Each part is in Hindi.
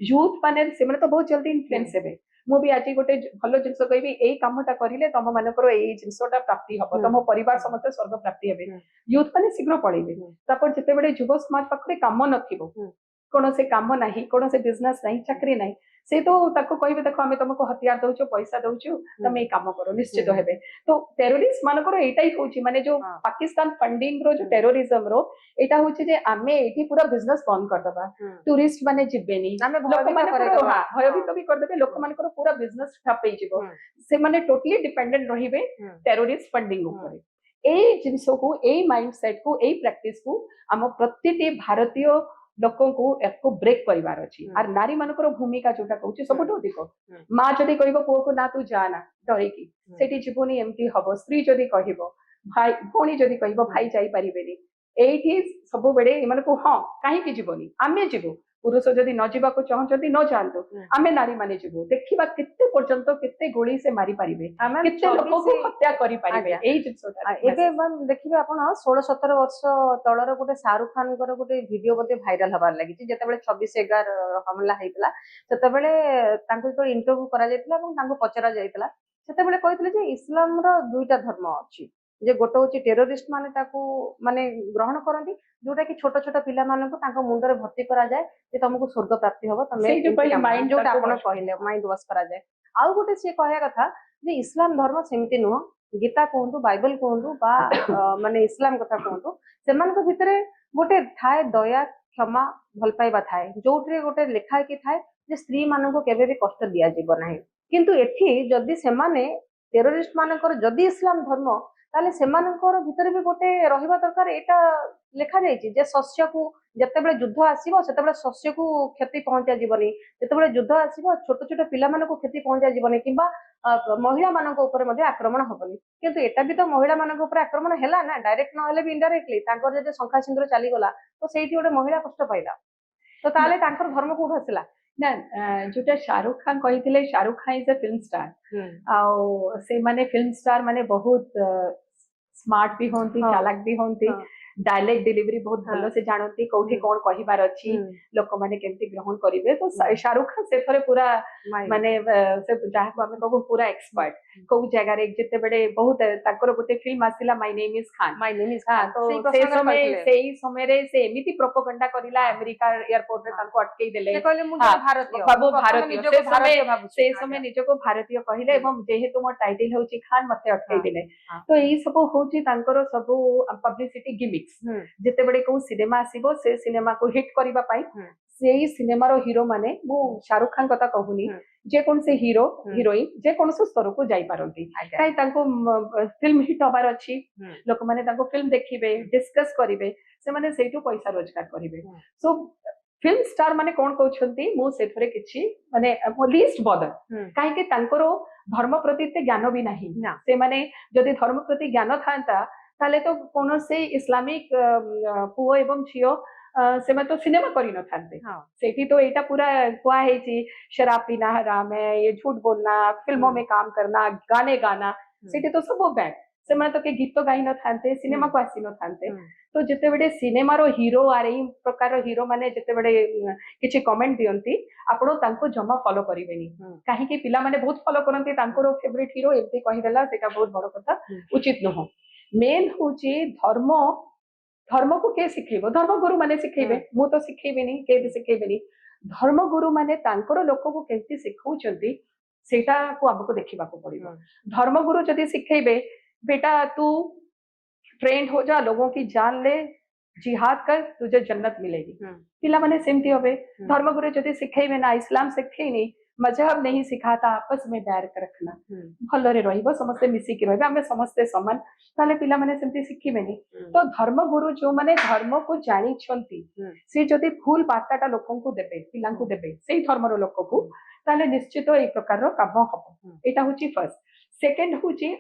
यूथ माने से तो बहुत जल्दी इन्फ्लुएंस हेबे मु भी आज गोटे भल जिन कहबी यही कामटा करेंगे तुम मानकर यही जिनसटा प्राप्ति हम तुम परिवार समस्त स्वर्ग प्राप्ति हे यूथ मैंने शीघ्र पड़े तापर जिते युव समाज पाखे कम न कौन से कम ना कौन से बिजनेस ना चाकरी ना से तो कहे देख आम तुमको हथियार दौचु पैसा दौचु तुम ये कम कर निश्चित हे तो टेरोरिस्ट मानकर यही हूँ माने जो पाकिस्तान फंडिंग रो जो टेरोरिज्म रो एटा हूँ जे आमे एठी पूरा बिजनेस बंद करदबा टूरिस्ट माने जिबेनी भयभीत भी करदेबे लोक मानकर पूरा बिजनेस ठप हो जिवो से माने टोटली डिपेंडेंट रहिबे टेरोरिस्ट फंडिंग ऊपर ए जिंस को ए माइंडसेट को ए प्रैक्टिस को आम प्रत्येक भारतीय लोक को ब्रेक करार अच्छी आर नारी मानकर भूमिका जोटा कहूँ सब अधिक माँ जदि कह पुओ को ना तू जाना डरिकी सेठी जीवनी एमती हम स्त्री जदि कह भाई भौणी जदि कह भाई जापारे ये सब बेले हाँ कहीं जीवनी आमे जीवु पुरुष जदि न जावाक चाहते न जातु आमे नारी माने जीवु देखा केते पर्यंत केते गोली से मारी पारिबे केते लोक को हत्या करि पारिबे एई जिंसटा एबे देखिबे आपण 16-17 वर्ष तळर गोटे शाहरुख खान कर गोटे वीडियो बोते भाइराल हबार लागि जेते बेले 26/11 हमला हैतला सेते बेले तांको तो इंटरव्यू करा जायतला এবং तांको पचरा जायतला सेते बेले कहितले जे इस्लाम रो दुईटा धर्म अछि जे गोटे होची टेरोरिस्ट माने ताको माने ग्रहण करंती जोटा कि छोट छोट पिला माने को तांको मुंडरे भर्ती करा जाय जे तुमको स्वर्ग प्राप्ति होबो तमे माइंड जोटा आपण कहले माइंड वॉश करा जाय आउ गोटे से कहया कथा जे इस्लाम धर्म सेमति नुह गीता कहतु बाइबल कहतु बा माने इस्लाम कथा कहतु सेमान को भितरे गोटे थाए दया क्षमा भल पाइबा थाए जोटरे गोटे लेखा कि थाए जे स्त्री मानन को केबे भी कष्ट दिया जीव नाही किंतु एठी जदी सेमाने टेरोरिस्ट मानकर जदी इस्लाम धर्म ताले सेमानकर भितर भी गोटे रहिबा दरकार एटा लेखा जायछि जे शस्य को जते बेले युद्ध आसीबो सेते बेले शस्य को क्षति पहुंचा जीवनी जते बेले युद्ध आसीबो छोट छोट पिला मानको क्षति पहुंचा जीवनी किबा महिला मानको ऊपर मध्ये आक्रमण होबनी किंतु एटा भी तो महिला मानको ऊपर आक्रमण हैला ना डायरेक्ट न हेले भी इनडायरेक्टली तांकर जे शंखा सिंदूर चली गला तो सेठी गोटे महिला कष्ट पाइला तो ताले तांकर धर्म को हसिला ना जोटा शाहरुख खान कही Shahrukh Khan is a film star से माने फिल्म स्टार माने बहुत स्मार्ट भी होंती चालाक भी होंती डायलॉग डिलीवरी बहुत भलो से जानती कौठी कौन कहिबार अछि लोक माने केमती ग्रहण करिवे तो शाहरुख खान से थरे पूरा माने से जहा को हमें कहू पूरा एक्सपर्ट को जगह रे जते बडे बहुत ताकर गोटे फिल्म आसिला माय नेम इज खान तो सेही समय रे से एमिति प्रोपेगेंडा करिला अमेरिका एयरपोर्ट रे ताको अटकेई देले से कहले मु भारतीय बाबू भारतीय से समय निजको भारतीय कहिले एवं जेहेतु मो टाइटल होची खान मते अटकेई देले तो एई सब होची तांकर सब पब्लिसिटी गिमिक जिते बड़े को सिनेमा आसीबो से सिनेमा को हिट करिबा पाई सेही सिनेमा रो हीरो माने मु शाहरुख खान कथा कहूनी जे कोन से हीरो हीरोइन जे कोन से स्तर को जाई पारंती काई तांको फिल्म हिट होबार अछि लोक माने तांको फिल्म देखिबे डिस्कस करिवे से माने सेटू पैसा रोजगार करिवे सो फिल्म स्टार माने कोन कहउछंती मु सेथरे किछि माने लीस्ट बदर काहे के तांकरो धर्म प्रति ते ज्ञान भी नाही से माने जदि धर्म प्रति ज्ञान थांता ताले तो कौन से इस्लामिक पुओ एवं झियो से तो सिनेमा करी न थांते सेठी तो एटा पूरा कुआ है जी शराब पीना हराम है ये झूठ बोलना फिल्मों में काम करना गाने गाना सेठी तो सब बैड से तो के गीत गाई न थांते सिनेमा को आसी न थांते तो जिते बड़े सिनेमा रो हीरो आर एई प्रकार रो हीरो माने जिते बड़े किछि कमेंट दियंती आपण तांको जमा फॉलो करिवेनी काहे कि पिला माने बहुत फॉलो करंती तांको रो फेवरेट हीरो एमती कहि देला सेटा बहुत बड़ कथा उचित न हो मेन हूँ धर्म धर्म को के शिखेब धर्म गुरु माने शिखेबे मु तो शिखेबेनी के भी शिखेबेनी धर्म गुरु माने तांकर लोक को केमती शिखौचंती सेटा को हमको देखिबा को पड़िबो धर्म गुरु जदी शिखेबे बेटा तू ट्रेंड हो जा लोगों की जान ले जिहाद कर तुझे जन्नत मिलेगी पिला माने सेमती होबे धर्म गुरु जदी शिखेबे ना इस्लाम शिखेनी मजहब नहीं सिखाता आपस में बैर कर रखना भलरे रहिबो समस्ते मिसी के रहिबे हमें समस्ते समान ताले पिला माने सेमती शिखिबेनी तो धर्म गुरु जो माने धर्म को जानी छंती से जदी फूल बार्ताटा लोकन को देबे पिला को देबे सेही धर्म रो लोक को ताले निश्चित एक प्रकार रो काम हबो एटा होची फर्स्ट सेकंड होची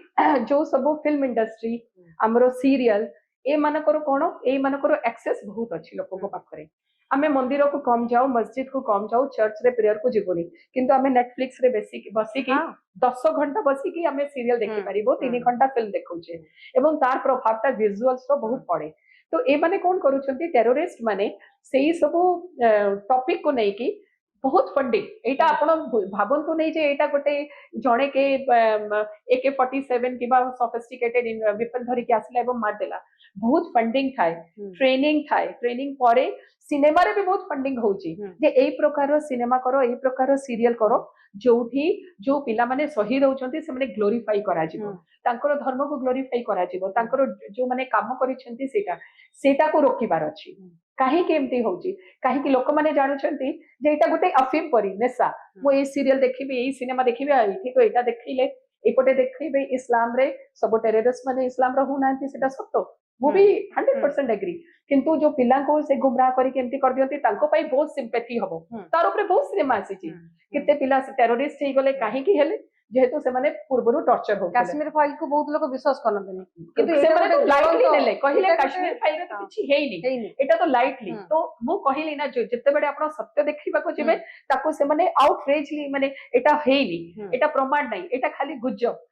जो सब फिल्म इंडस्ट्री हमरो सीरियल ए मानकर कोन ए मानकर एक्सेस बहुत अछि लोक को पाखरे आमे मंदिर को कम जाओ मस्जिद को कम जाओ चर्च रे प्रेयर को जीवनी किंतु आमे नेटफ्लिक्स रे बसी की 10 घंटा बसी की आमे सीरियल देखि परिबो 3 घंटा फिल्म देखौछे एवं तार प्रभावटा विजुअल्स रो बहुत पड़े तो ए माने कोन करूछंती टेररिस्ट माने सेही सब टॉपिक को नै की बहुत फंडिंग एटा आपण भाबंतु नहीं जे एटा गोटे जणे के AK-47 किबा सोफिस्टिकेटेड वेपन धरि के आसला एवं मार देला बहुत फंडिंग थाए ट्रेनिंग परे सिनेमा रे भी बहुत फंडिंग होची जे एई प्रकार रो सिनेमा करो एई प्रकार रो सीरियल करो जोठी जो पिला माने शहीद होचंती से माने ग्लोरीफाई करा जिवो तांकर धर्म को ग्लोरीफाई करा जिवो तांकर जो माने काम करिसेंती सेटा को रोकिबार अछि काहे केमती होची काहे कि लोक माने जानुचंती जे एटा गोटे अफिम परी नेसा मो ए सीरियल देखिबी ए सिनेमा देखिबी एठी तो एटा देखिले एपटे देखिबे इस्लाम रे सब टेररिस्ट माने इस्लाम रो हुनांती सेटा सत्य वो भी 100% एग्री किंतु जो पिला को से गुमराह करी केमती कर दियंती तांको पई बहुत सिंपैथी हबो तार ऊपर बहुत सिनेमा आसीची केते पिला टेररिस्ट हे गले काहे कि हेले जेहेतु से माने पूर्वरु टॉर्चर हो काश्मीर फाइल को बहुत लोग विश्वास करनतनी किंतु से माने लाइटली नेले कहिले काश्मीर फाइल रे तो किछि हेइनी एटा तो लाइटली तो मु कहिली ना जो जते बेडे आपण सत्य देखिबा को जिवे ताको से माने आउटरेजली माने एटा हेइनी एटा प्रमाण नै एटा खाली गुजब